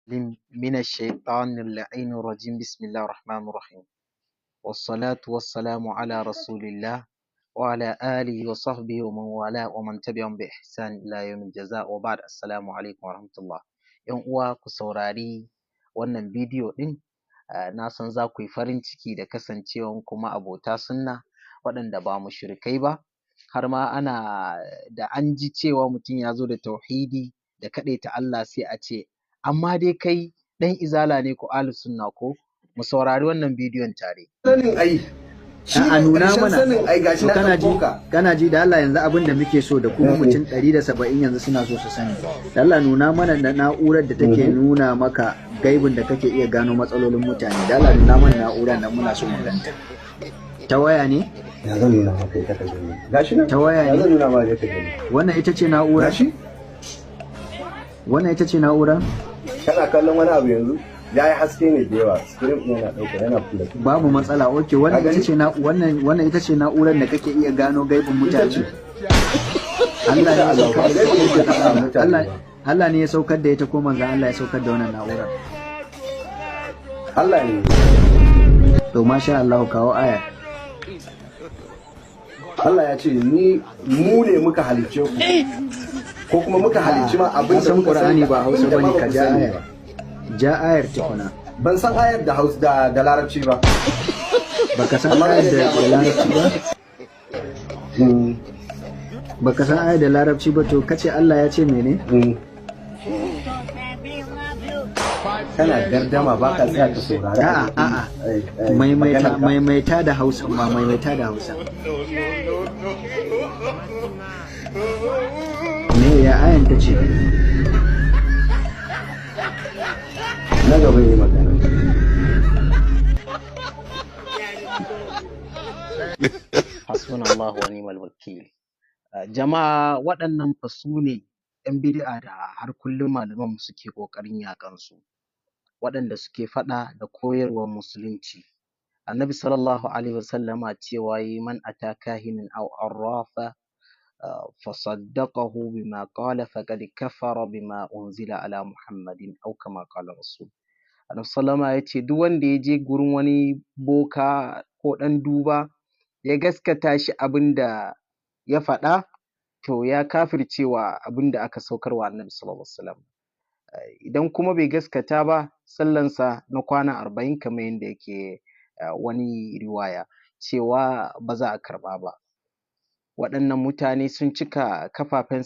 من الشيطان اللعين الرجيم بسم الله الرحمن الرحيم والصلاة والسلام على رسول الله وعلى آله وصحبه ومن والاه ومن تبعهم بإحسان إلى يوم الجزاء وبعد السلام عليكم ورحمة الله. ‘Yan uwa ku saurari wannan bidiyo ɗin, na san za ku yi farin ciki da kasancewan kuma abota sunna waɗanda ba mushrikai ba, har ma da an ji cewa mutum ya zo da tauhidi da kaɗaita Allah sai a ce amma dai kai ɗan izala ne ko ahlus sunna ko? Mu saurari wannan bidiyon tare. Sanin ai a nuna mana sanin ai gashi na kana ji da Allah yanzu abin da muke so da kuma mutum 170 yanzu suna so su sani da Allah nuna mana da na'urar da take nuna maka gaibin da kake iya gano matsalolin mutane da Allah nuna mana na'urar nan muna so mu ganta ta waya ne ya zan nuna maka ita ka gani gashi nan ta waya ya ne zan nuna maka ita ka gani wannan ita ce na'ura gashi wannan ita ce na'ura kana kallon wani abu yanzu ya yi haske ne da yawa screen ɗin yana ɗauka yana kula babu matsala okay wannan ita ce wannan ita ce na'urar da kake iya gano gaibin mutane Allah ne ya saukar da ita Allah ne ya saukar da ita ko manzo Allah ya saukar da wannan na'ura Allah ne to masha Allah kawo aya Allah ya ce mu ne muka halicce ku ko kuma muka halicci ma abin da muka Qur'ani sani ba Hausa bane ka ja sani ayar ja ayar tukuna ban san ayar da Hausa da Larabci ba baka san ayar da larabci ba baka san ayar da larabci ba to kace Allah ya ce mene kana gardama ba ka tsaya ka saurari a'a maimaita da Hausa ma maimaita da Hausa me ya ayan ta ce na gaba yi magana Hasbunallahu wa ni'mal wakil. Jama'a waɗannan fa su ne ‘yan bid'a da har kullum malaman mu suke ƙoƙarin yaƙan su, waɗanda suke faɗa da koyarwar musulunci. Annabi sallallahu alaihi wasallama cewa yayi man ata kahinan aw arrafa fasaddaqahu bima qala faqad kafara bima unzila ala Muhammadin aw kama qala rasul. Annabi sallama ya ce duk wanda ya je gurin wani boka ko ɗan duba ya gaskata shi abin da ya faɗa to ya kafircewa abin da aka saukar wa Annabi sallallahu alaihi wasallam. Idan kuma bai gaskata ba sallansa na kwana 40 kamar yanda yake wani riwaya cewa ba za a karɓa ba. Waɗannan mutane sun cika kafafen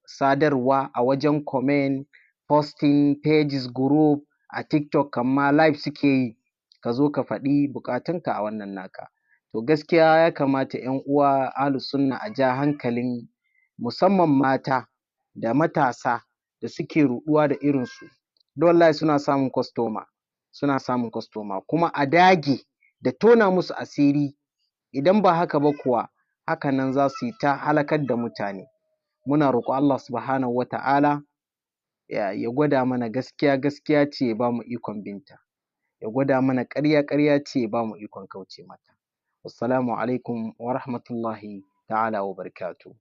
sadarwa a wajen comment, posting, pages, group a TikTok kan ma live suke yi, ka zo ka faɗi buƙatunka a wannan naka. To gaskiya ya kamata ‘yan uwa ahlus sunna a ja hankalin musamman mata da matasa da suke ruɗuwa da irin su, don wallahi suna samun kwastoma kuma a dage da tona musu asiri, idan ba haka ba kuwa haka nan za su yi ta halakar da mutane. Muna roƙon Allah subhanahu wa ta'ala ya gwada mana gaskiya gaskiya ce ya bamu ikon binta, ya gwada mana ƙarya ƙarya ce ya bamu ikon kauce mata. Wassalamu alaikum wa rahmatullahi ta'ala wa barakatuh.